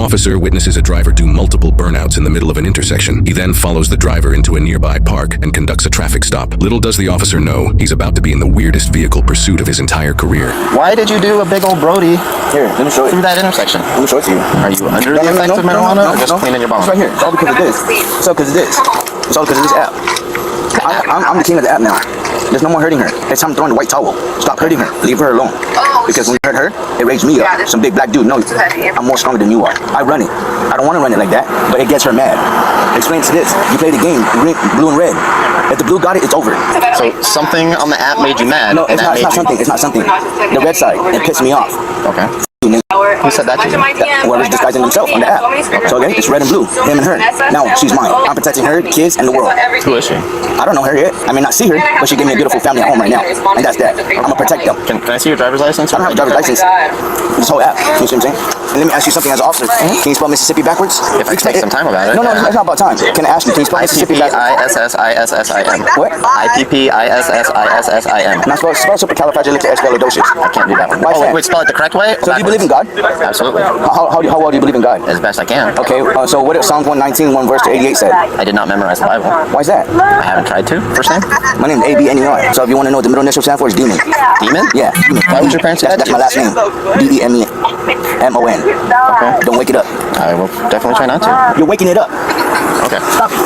officer witnesses a driver do multiple burnouts in the middle of an intersection. He then follows the driver into a nearby park and conducts a traffic stop. Little does the officer know, he's about to be in the weirdest vehicle pursuit of his entire career. Why did you do a big old Brody here? Let me show you. Through that intersection? Let me show it to you. Are you under the effects of marijuana or just cleaning your bong? It's right here. It's all because of this. It's all because of this. It's all because of this app. I'm the king of the app now. There's no more hurting her. It's time to throw in the white towel. Stop hurting her. Leave her alone. Because when you hurt her, it raised me up. Some big black dude. No, I'm more stronger than you are. I run it. I don't want to run it like that, but it gets her mad. Explain to this. You play the game, blue and red. If the blue got it, it's over. So something on the app made you mad? No, it's not something. It's not something. The red side, it pissed me off. Okay. Who said that to you? Whoever's disguising himself on the app. So again, it's red and blue, him and her. Now she's mine. I'm protecting her, kids, and the world. Who is she? I don't know her yet. I may not see her, but she gave me a beautiful family at home right now, and that's that. I'm gonna protect them. Can I see your driver's license? I don't have a driver's license. This whole app. You see what I'm saying? And let me ask you something as an officer. Can you spell Mississippi backwards? If I take some time about it. No, it's not about time. Can I ask you? Can you spell Mississippi backwards? I-P-P-I-S-S-I-S-S-I-M. What? I-P-P-I-S-S-I-S-S-I-M. Now spell supercalifragilisticexpialidocious. I can't do that one. Why is that? Wait, spell it the correct way? So do you believe in God? Absolutely. How well do you believe in God? As best I can. Okay, so what if Psalms 119, 1 verse to 88 said? I did not memorize the Bible. Why is that? I haven't tried to. First name? My name is A-B-N-E-R. So if you want to know what the middle initial stand for, it's Demon. Demon? Yeah. Demon. Why would your parents say that? That's my last name. D-E-M-E-M-O-N. Okay. Don't wake it up. I will definitely try not to. You're waking it up. Okay. Stop it.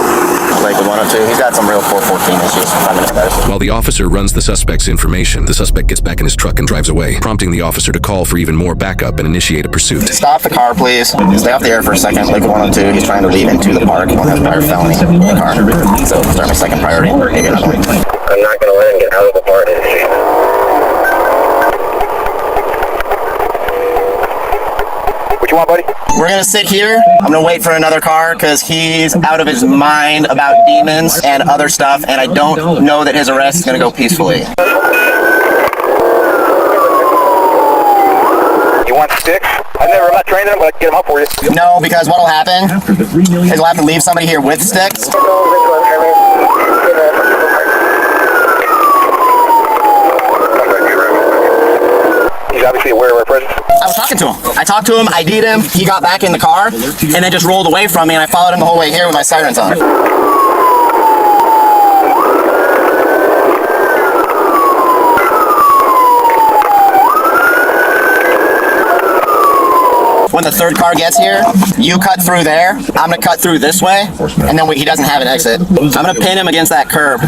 Like with 102, he's got some real 414 issues. 5 minutes better. While the officer runs the suspect's information, the suspect gets back in his truck and drives away, prompting the officer to call for even more backup and initiate a pursuit. Stop the car, please. Stay off the air for a second. Like 102, he's trying to leave into the park. One has prior felony in the car. So start my second priority. Maybe another one. I'm not going to let him get out of the park. What you want, buddy? We're going to sit here. I'm going to wait for another car because he's out of his mind about demons and other stuff, and I don't know that his arrest is going to go peacefully. You want sticks? I'm not training them, but I can get them up for you. No, because what will happen is we'll have to leave somebody here with sticks. He's obviously aware of our presence. I was talking to him. I talked to him, ID'd him, he got back in the car, and then just rolled away from me, and I followed him the whole way here with my sirens on. When the third car gets here, you cut through there, I'm gonna cut through this way, and then he doesn't have an exit. I'm gonna pin him against that curb.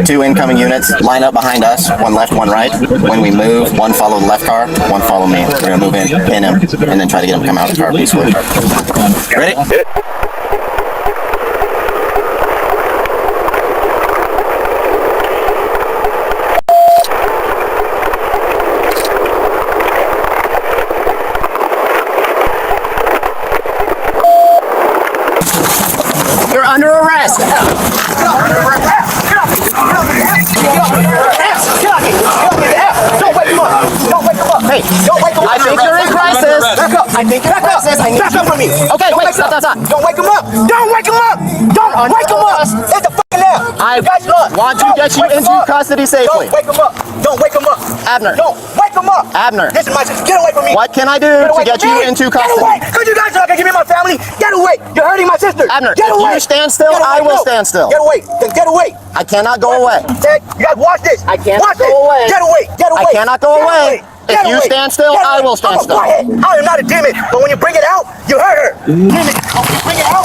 2 incoming units line up behind us, 1 left, 1 right. When we move, 1 follow the left car, 1 follow me. We're gonna move in, pin him, and then try to get him to come out of the car peacefully. Ready? You're under arrest. Don't wake him up. Don't wake him up. Hey, don't wake him up. I think you're in crisis. Back up. I think you're in crisis. Back up from me. Okay, wait, stop. Don't wake him up. Don't wake him up. Don't wake him up. It's the fucking app. I want to get you into custody safely. Don't wake him up. Don't wake him up. Abner. Don't wake him up. Abner. This is my sister. Get away from me. What can I do to get you into custody? Get away. Could you guys not give me my family? Get away. You're hurting my sister. Abner, get away. if you stand still, I will stand still. Get away. Then get away. I cannot go away. You guys watch this. I cannot watch go this. away. Get away. Get away. I cannot go away. If you away. stand still, I will stand still. Go ahead. I am not a demon, but when you bring it out, you hurt her. Demon. Bring it out.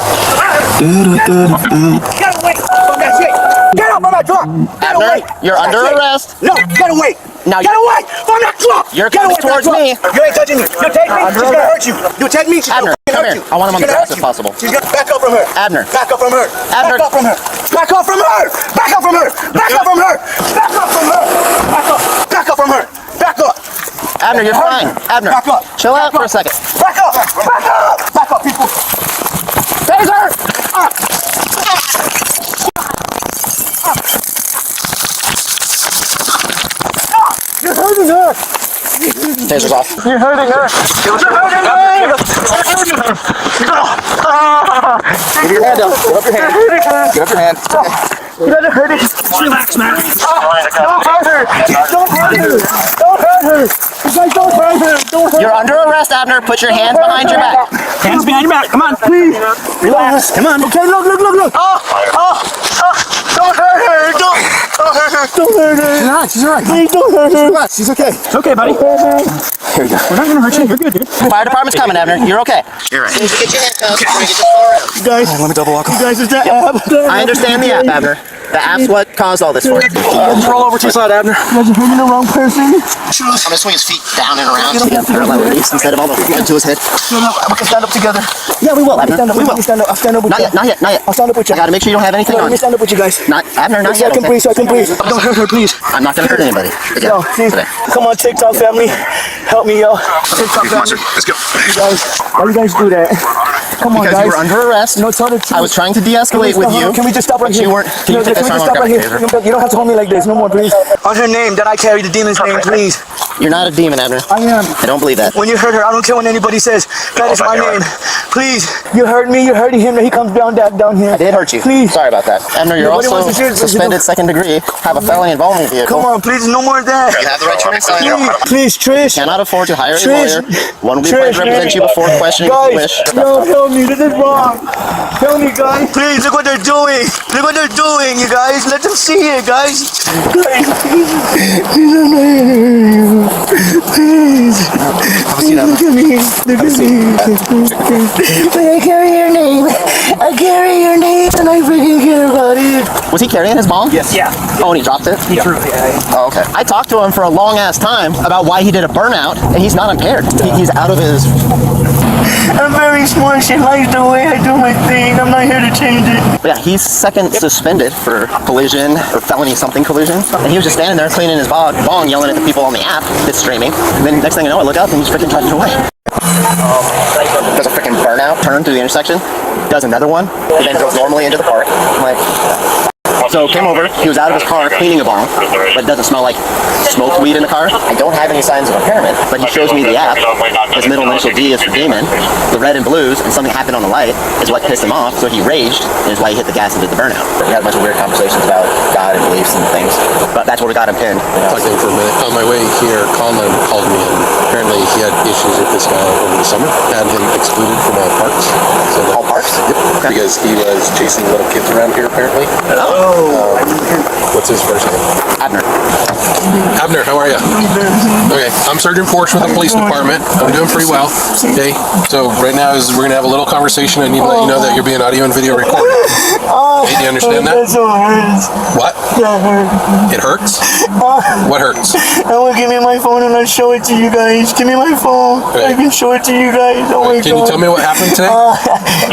Get away from that shit. Get up from that truck. Get Abner, away. you're under arrest. No, get away. Now get away from that truck. You're coming towards me. You ain't touching me. You take me, she's gonna hurt you. You take me, she's Abner, gonna come hurt here. you. I want him on the grass if possible. She's gonna back up from her. Abner. Back up from her. Abner. Back up from her. Back up from her. Back up from her. Back up from her. Back up from her. Back up. Back up from her. Back up. Abner, you're fine. Abner, back up. Chill out for a second. Back up. Back up. Back up, people. Taser! You're hurting her. Taser's off. You're hurting her. You're hurting her. Give your hand up. Get up your hand. Get up your hand. You gotta hurt it. Relax, man. Don't hurt her. Don't hurt her. Don't hurt her. You guys don't hurt her. Don't hurt her. You're under arrest, Abner. Put your hands behind your back. Hands behind your back. Come on, please. Relax. Come on. Okay, look. Don't hurt her. Don't hurt her. Don't hurt her. Relax. She's alright. Please don't hurt her. Relax. She's okay. It's okay, buddy. Here we go. We're not gonna hurt you. You're good, dude. Fire department's coming, Abner. You're okay. You're right. Get your handcuffs. You guys, let me double walk. You guys, is that app? I understand the app, Abner. The app's what caused all this for you. Roll over to the side, Abner. You guys are hitting the wrong person. I'm gonna swing his feet down and around so he has parallel release instead of all the way to his head. No, we can stand up together. Yeah, we will, Abner. We will. I'll stand up with you. Not yet. I'll stand up with you. I gotta make sure you don't have anything on. Let me stand up with you guys. Abner, not yet. So I can breathe. Don't hurt her, please. I'm not gonna hurt anybody. Yo, please. Come on, TikTok family. Help me, yo. TikTok family. Let's go. You guys, why you guys do that? Come on, Because guys. you were under arrest. No, tell the truth. I was trying to de-escalate with you. Can we just stop right here? You weren't. Can you take Can this we arm just stop off? right here? You don't have to hold me like this. No more, please. On her name, that I carry the demon's name, please. You're not a demon, Abner. I am. I don't believe that. When you hurt her, I don't care what anybody says. That is my name. Please. You hurt me. You're hurting him. That he comes down here. I did hurt you. Please. Sorry about that. Abner, you're Nobody also wants to hear it. suspended second degree. Have a felony involving a vehicle. Come on, please. No more of that. You have the right to remain silent. Please, Trish. Cannot afford to hire a Trish. lawyer. One will be ready to represent you before questioning if you wish. No, help me. This is wrong. Help me, guys. Please, look what they're doing. Look what they're doing, you guys. Let them see it, guys. Please, please. Have a seat, Abner. Look at me. I carry your name. I carry your name, and I freaking care about it. Was he carrying his bong? Yes. Yeah. Oh, and he dropped it? He threw it. Oh, okay. I talked to him for a long ass time about why he did a burnout, and he's not impaired. He's out of his... I'm very smart. She likes the way I do my thing. I'm not here to change it. Yeah, he's second suspended for collision or felony something collision. And he was just standing there cleaning his bong, yelling at the people on the app that's streaming. And then next thing you know, I look up and he's freaking driving away. Does a freaking burnout turn through the intersection, does another one, and then goes normally into the park. I'm like... So came over, he was out of his car cleaning a bong, but it doesn't smell like smoked weed in the car. I don't have any signs of impairment, but he shows me the app. His middle initial D is for demon. The red and blues, and something happened on the light, is what pissed him off, so he raged, and is why he hit the gas and did the burnout. We had a bunch of weird conversations about God and beliefs and things, but that's where we got him pinned. Talked to him for a minute. On my way here, Colin called me, and apparently he had issues with this guy over the summer, had him excluded from all parks. So All parks? Yep. Okay. Because he was chasing little kids around here, apparently. What's his first name? Abner. Abner, how are you? Okay, I'm Sergeant Porsche with the police department. I'm doing pretty well. Okay, so right now we're gonna have a little conversation. I need to let you know that you're being audio and video recorded. Hey, do you understand that? That so hurts. What? That hurts. It hurts? What hurts? I will give me my phone and I'll show it to you guys. Give me my phone. Okay. I can show it to you guys. Oh my Can you God. tell me what happened today?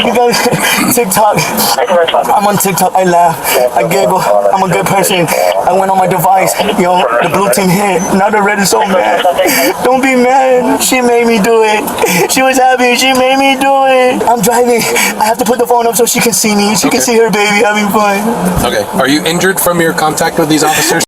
You guys, TikTok. I'm on TikTok. I laugh. I giggle. I'm a good person. I went on my device. Yo, the blue team hit. Now the red is so mad. Don't be mad. She made me do it. She was happy. She made me do it. I'm driving. I have to put the phone up so she can see me. She can see her baby having fun. Okay, are you injured from your contact with these officers?